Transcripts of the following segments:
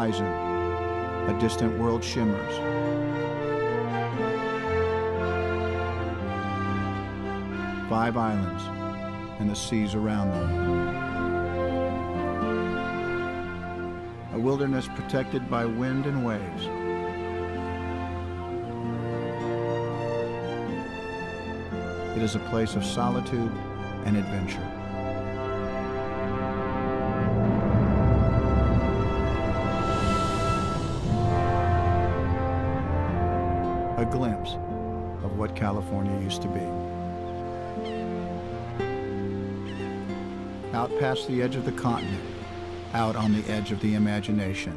horizon, a distant world shimmers. Five islands and the seas around them. A wilderness protected by wind and waves. It is a place of solitude and adventure. A glimpse of what California used to be. Out past the edge of the continent, out on the edge of the imagination,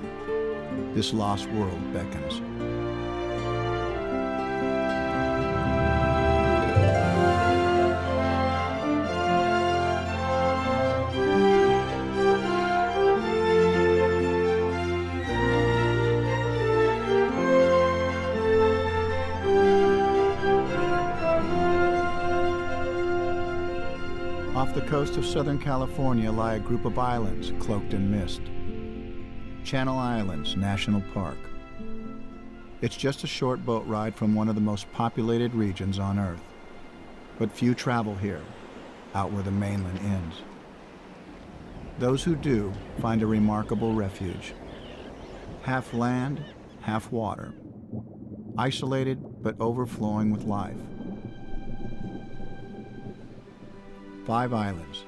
this lost world beckons. Off the coast of Southern California lie a group of islands cloaked in mist. Channel Islands National Park. It's just a short boat ride from one of the most populated regions on Earth. But few travel here, out where the mainland ends. Those who do find a remarkable refuge. Half land, half water. Isolated but overflowing with life. 5 islands,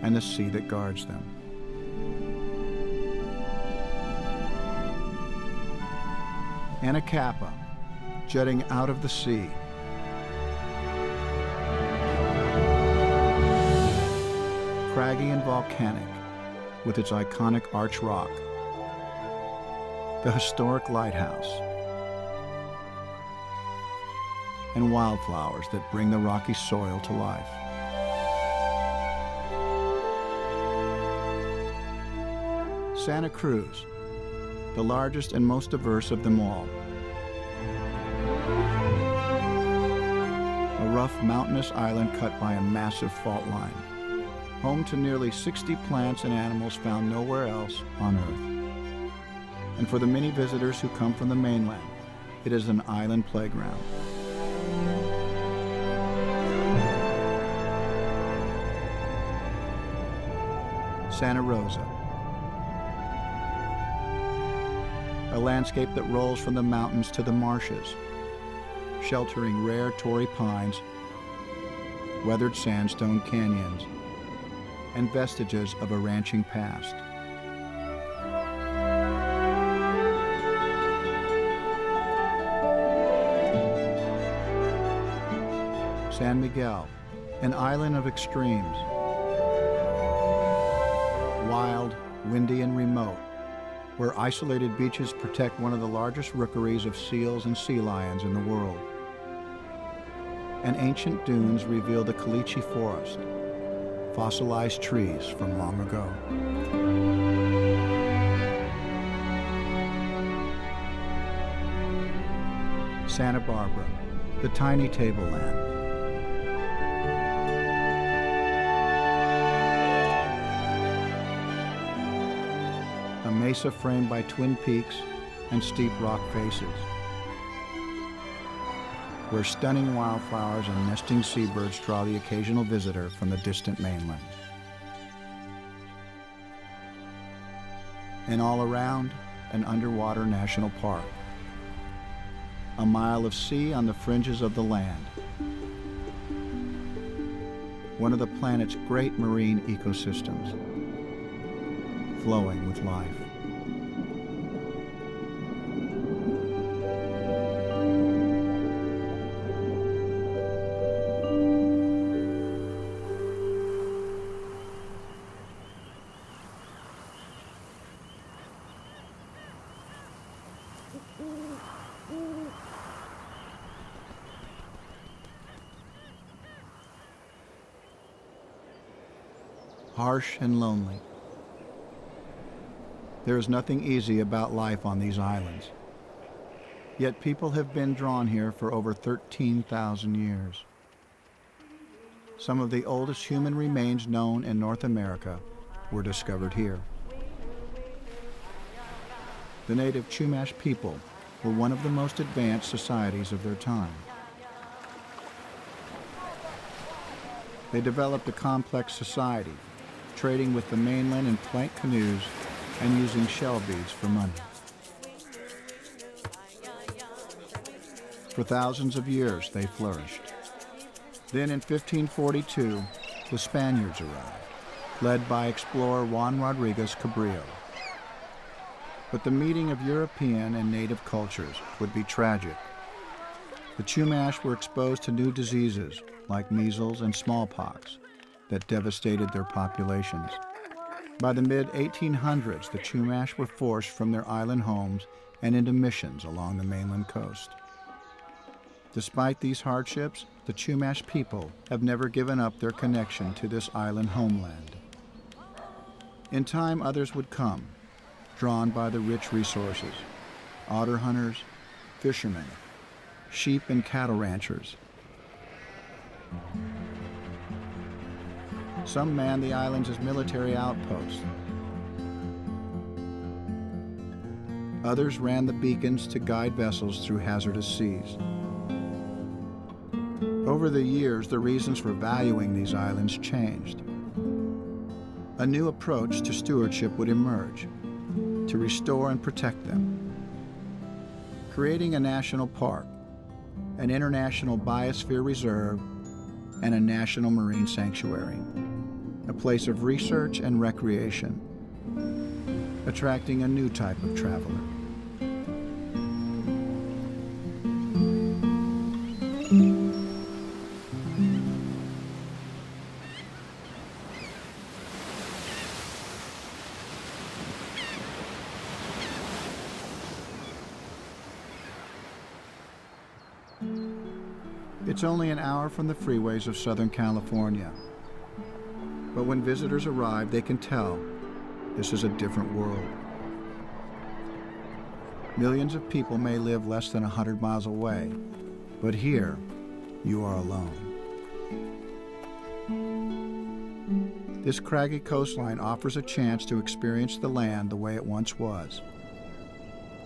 and the sea that guards them. Anacapa, jutting out of the sea. Craggy and volcanic, with its iconic arch rock. The historic lighthouse. And wildflowers that bring the rocky soil to life. Santa Cruz, the largest and most diverse of them all. A rough mountainous island cut by a massive fault line, home to nearly 60 plants and animals found nowhere else on Earth. And for the many visitors who come from the mainland, it is an island playground. Santa Rosa, a landscape that rolls from the mountains to the marshes, sheltering rare Torrey pines, weathered sandstone canyons, and vestiges of a ranching past. San Miguel, an island of extremes, wild, windy, and remote, where isolated beaches protect one of the largest rookeries of seals and sea lions in the world. And ancient dunes reveal the caliche forest, fossilized trees from long ago. Santa Barbara, the tiny tableland. A mesa framed by twin peaks and steep rock faces, where stunning wildflowers and nesting seabirds draw the occasional visitor from the distant mainland. And all around, an underwater national park. A mile of sea on the fringes of the land. One of the planet's great marine ecosystems, flowing with life. Harsh and lonely. There is nothing easy about life on these islands. Yet people have been drawn here for over 13,000 years. Some of the oldest human remains known in North America were discovered here. The native Chumash people were one of the most advanced societies of their time. They developed a complex society, trading with the mainland in plank canoes and using shell beads for money. For thousands of years, they flourished. Then in 1542, the Spaniards arrived, led by explorer Juan Rodriguez Cabrillo. But the meeting of European and native cultures would be tragic. The Chumash were exposed to new diseases like measles and smallpox that devastated their populations. By the mid-1800s, the Chumash were forced from their island homes and into missions along the mainland coast. Despite these hardships, the Chumash people have never given up their connection to this island homeland. In time, others would come, drawn by the rich resources: otter hunters, fishermen, sheep and cattle ranchers. Some manned the islands as military outposts. Others ran the beacons to guide vessels through hazardous seas. Over the years, the reasons for valuing these islands changed. A new approach to stewardship would emerge, to restore and protect them. Creating a national park, an international biosphere reserve, and a national marine sanctuary, a place of research and recreation, attracting a new type of traveler. It's only an hour from the freeways of Southern California. But when visitors arrive, they can tell this is a different world. Millions of people may live less than 100 miles away, but here, you are alone. This craggy coastline offers a chance to experience the land the way it once was,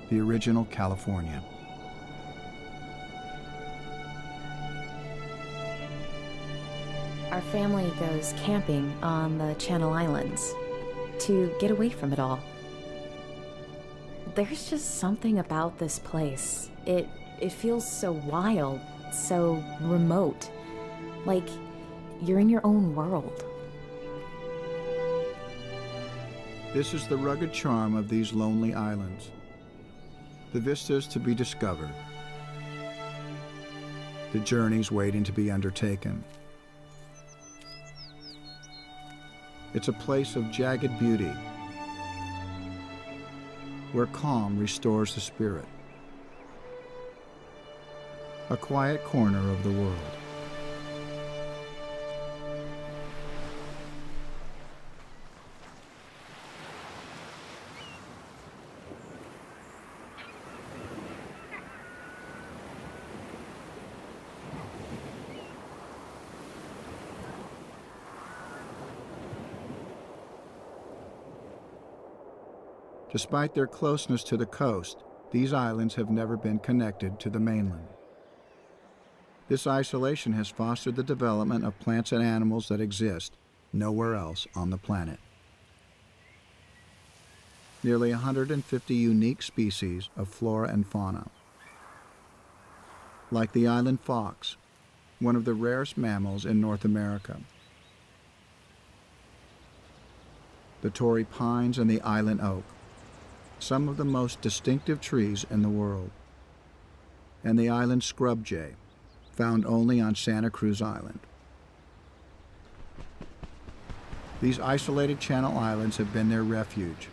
the original California. Our family goes camping on the Channel Islands to get away from it all. There's just something about this place. It feels so wild, so remote, like you're in your own world. This is the rugged charm of these lonely islands, the vistas to be discovered, the journeys waiting to be undertaken. It's a place of jagged beauty, where calm restores the spirit. A quiet corner of the world. Despite their closeness to the coast, these islands have never been connected to the mainland. This isolation has fostered the development of plants and animals that exist nowhere else on the planet. Nearly 150 unique species of flora and fauna. Like the island fox, one of the rarest mammals in North America. The Torrey pines and the island oak, some of the most distinctive trees in the world. And the island scrub jay, found only on Santa Cruz Island. These isolated Channel Islands have been their refuge,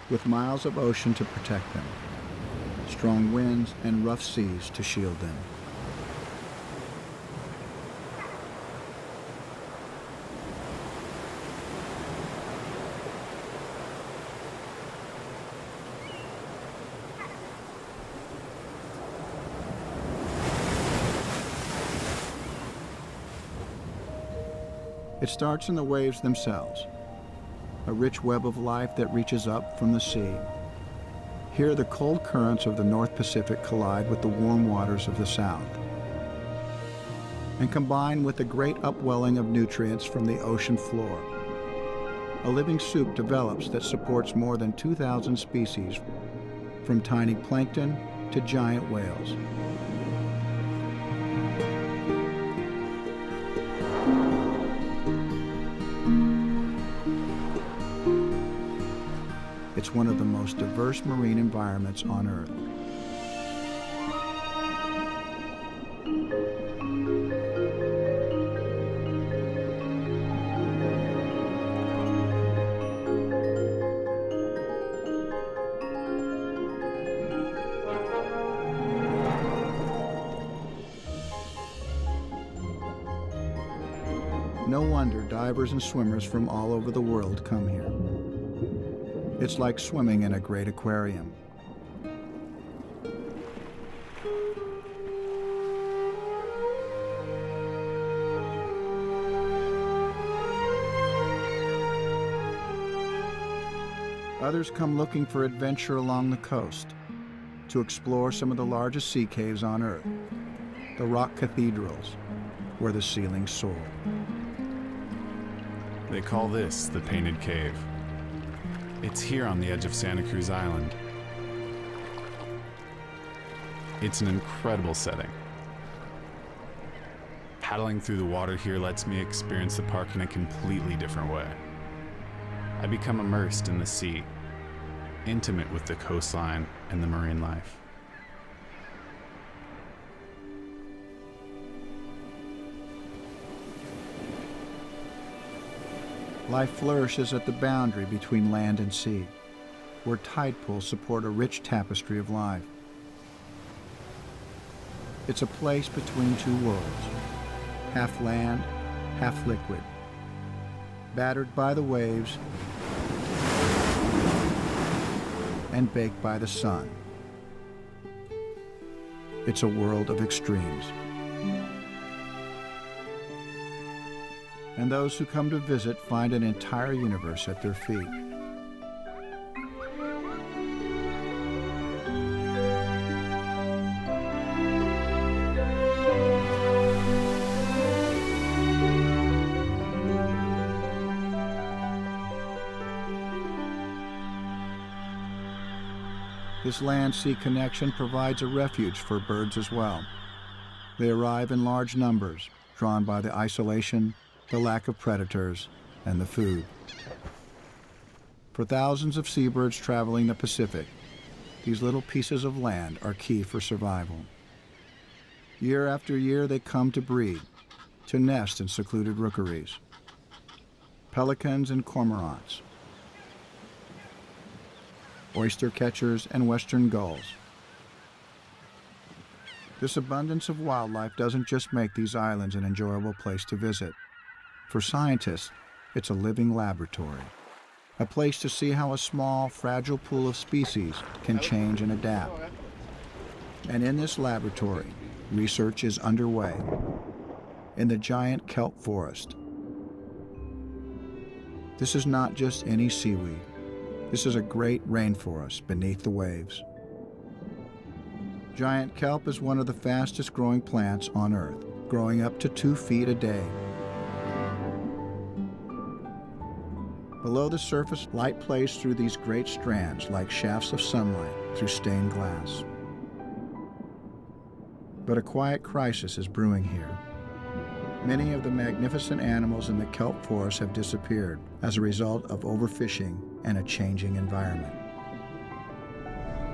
with miles of ocean to protect them, strong winds and rough seas to shield them. It starts in the waves themselves, a rich web of life that reaches up from the sea. Here, the cold currents of the North Pacific collide with the warm waters of the South and combine with the great upwelling of nutrients from the ocean floor. A living soup develops that supports more than 2,000 species, from tiny plankton to giant whales. It's one of the most diverse marine environments on Earth. No wonder divers and swimmers from all over the world come here. It's like swimming in a great aquarium. Others come looking for adventure along the coast to explore some of the largest sea caves on Earth, the rock cathedrals where the ceilings soar. They call this the Painted Cave. It's here on the edge of Santa Cruz Island. It's an incredible setting. Paddling through the water here lets me experience the park in a completely different way. I become immersed in the sea, intimate with the coastline and the marine life. Life flourishes at the boundary between land and sea, where tide pools support a rich tapestry of life. It's a place between two worlds, half land, half liquid, battered by the waves and baked by the sun. It's a world of extremes. And those who come to visit find an entire universe at their feet. This land-sea connection provides a refuge for birds as well. They arrive in large numbers, drawn by the isolation, the lack of predators, and the food. For thousands of seabirds traveling the Pacific, these little pieces of land are key for survival. Year after year, they come to breed, to nest in secluded rookeries. Pelicans and cormorants, oyster catchers and western gulls. This abundance of wildlife doesn't just make these islands an enjoyable place to visit. For scientists, it's a living laboratory, a place to see how a small, fragile pool of species can change and adapt. And in this laboratory, research is underway in the giant kelp forest. This is not just any seaweed. This is a great rainforest beneath the waves. Giant kelp is one of the fastest growing plants on Earth, growing up to 2 feet a day. Below the surface, light plays through these great strands like shafts of sunlight through stained glass. But a quiet crisis is brewing here. Many of the magnificent animals in the kelp forest have disappeared as a result of overfishing and a changing environment.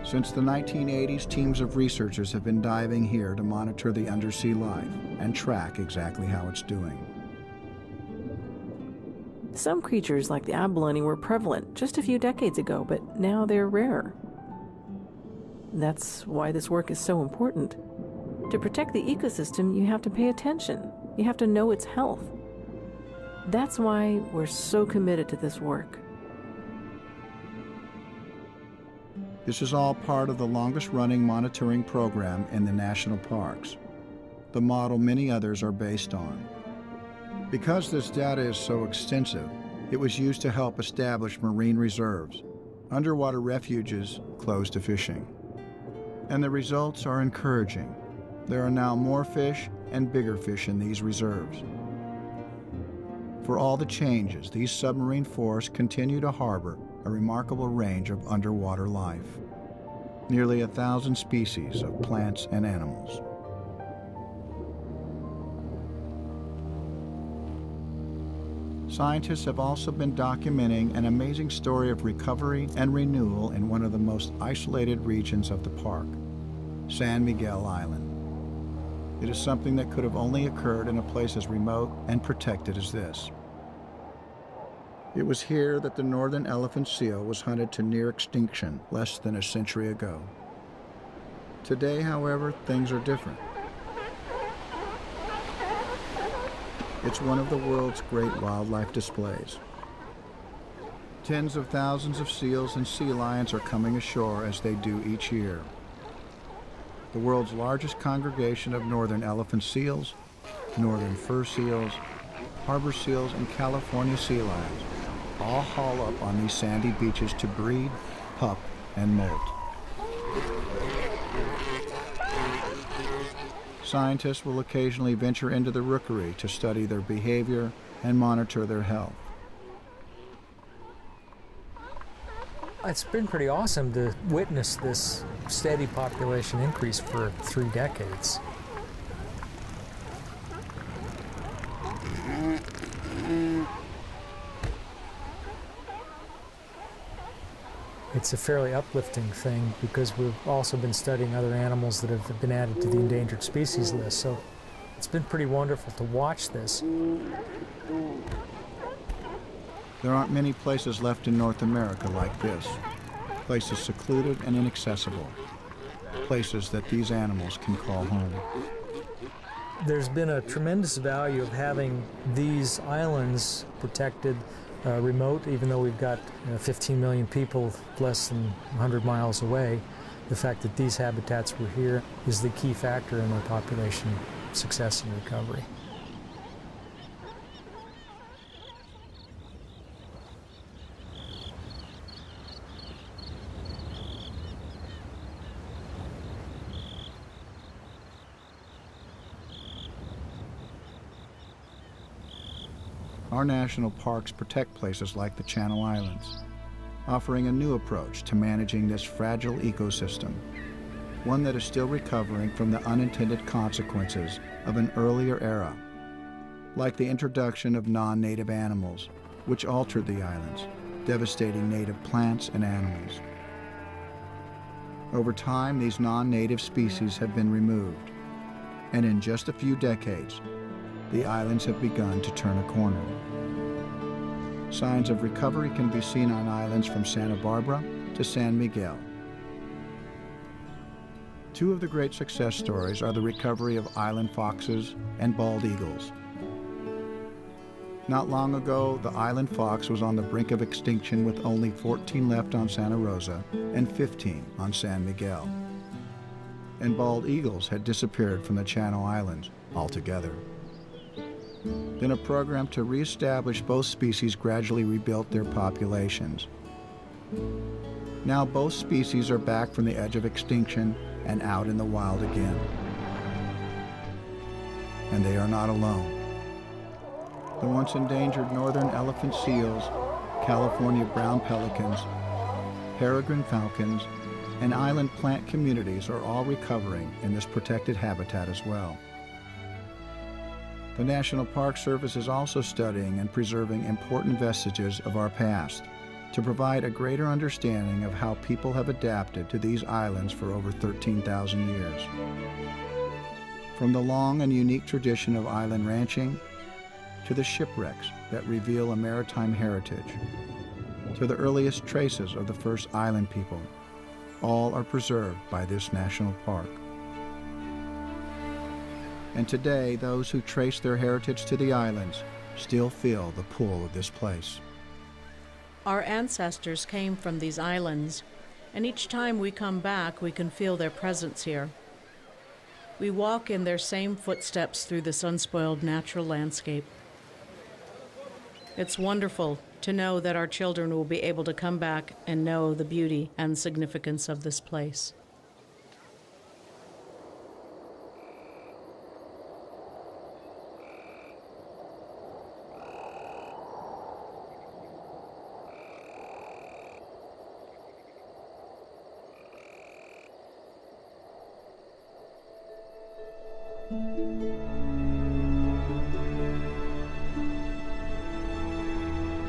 Since the 1980s, teams of researchers have been diving here to monitor the undersea life and track exactly how it's doing. Some creatures, like the abalone, were prevalent just a few decades ago, but now they're rare. That's why this work is so important. To protect the ecosystem, you have to pay attention. You have to know its health. That's why we're so committed to this work. This is all part of the longest-running monitoring program in the national parks, the model many others are based on. Because this data is so extensive, it was used to help establish marine reserves, underwater refuges closed to fishing. And the results are encouraging. There are now more fish and bigger fish in these reserves. For all the changes, these submarine forests continue to harbor a remarkable range of underwater life. Nearly 1,000 species of plants and animals. Scientists have also been documenting an amazing story of recovery and renewal in one of the most isolated regions of the park, San Miguel Island. It is something that could have only occurred in a place as remote and protected as this. It was here that the northern elephant seal was hunted to near extinction less than a century ago. Today, however, things are different. It's one of the world's great wildlife displays. Tens of thousands of seals and sea lions are coming ashore as they do each year. The world's largest congregation of northern elephant seals, northern fur seals, harbor seals, and California sea lions all haul up on these sandy beaches to breed, pup, and molt. Scientists will occasionally venture into the rookery to study their behavior and monitor their health. It's been pretty awesome to witness this steady population increase for 3 decades. It's a fairly uplifting thing because we've also been studying other animals that have been added to the endangered species list, so it's been pretty wonderful to watch this. There aren't many places left in North America like this. Places secluded and inaccessible. Places that these animals can call home. There's been a tremendous value of having these islands protected, remote, even though we've got 15 million people less than 100 miles away. The fact that these habitats were here is the key factor in our population success and recovery. Our national parks protect places like the Channel Islands, offering a new approach to managing this fragile ecosystem, one that is still recovering from the unintended consequences of an earlier era, like the introduction of non-native animals, which altered the islands, devastating native plants and animals. Over time, these non-native species have been removed, and in just a few decades, the islands have begun to turn a corner. Signs of recovery can be seen on islands from Santa Barbara to San Miguel. Two of the great success stories are the recovery of island foxes and bald eagles. Not long ago, the island fox was on the brink of extinction with only 14 left on Santa Rosa and 15 on San Miguel. And bald eagles had disappeared from the Channel Islands altogether. Then a program to reestablish both species gradually rebuilt their populations. Now both species are back from the edge of extinction and out in the wild again. And they are not alone. The once endangered northern elephant seals, California brown pelicans, peregrine falcons, and island plant communities are all recovering in this protected habitat as well. The National Park Service is also studying and preserving important vestiges of our past to provide a greater understanding of how people have adapted to these islands for over 13,000 years. From the long and unique tradition of island ranching, to the shipwrecks that reveal a maritime heritage, to the earliest traces of the first island people, all are preserved by this national park. And today, those who trace their heritage to the islands still feel the pull of this place. Our ancestors came from these islands, and each time we come back, we can feel their presence here. We walk in their same footsteps through this unspoiled natural landscape. It's wonderful to know that our children will be able to come back and know the beauty and significance of this place.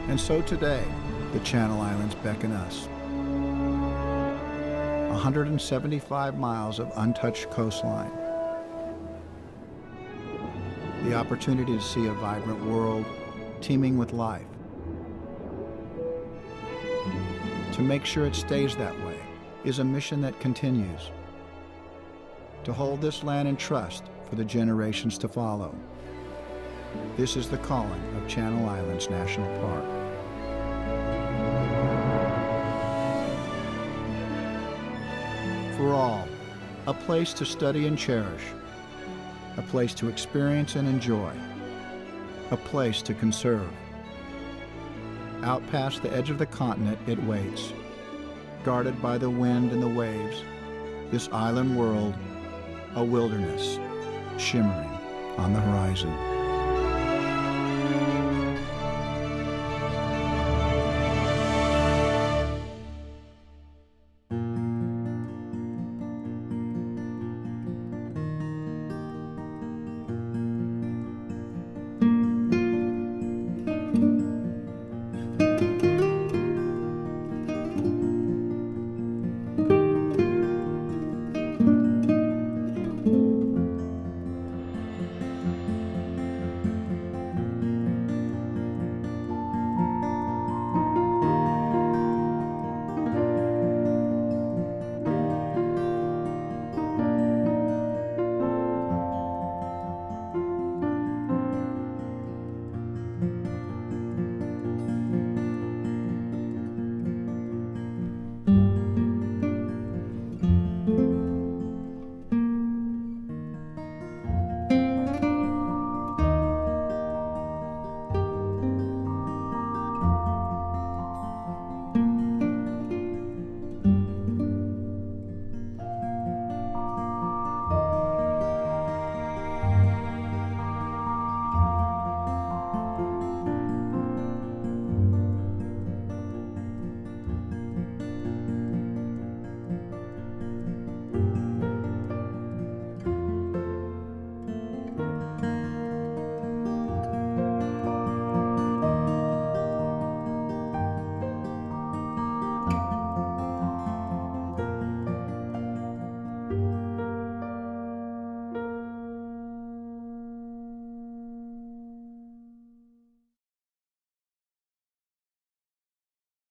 And so today, the Channel Islands beckon us. 175 miles of untouched coastline. The opportunity to see a vibrant world teeming with life. To make sure it stays that way is a mission that continues. To hold this land in trust for the generations to follow. This is the calling of Channel Islands National Park. For all, a place to study and cherish, a place to experience and enjoy, a place to conserve. Out past the edge of the continent it waits, guarded by the wind and the waves, this island world, a wilderness shimmering on the horizon.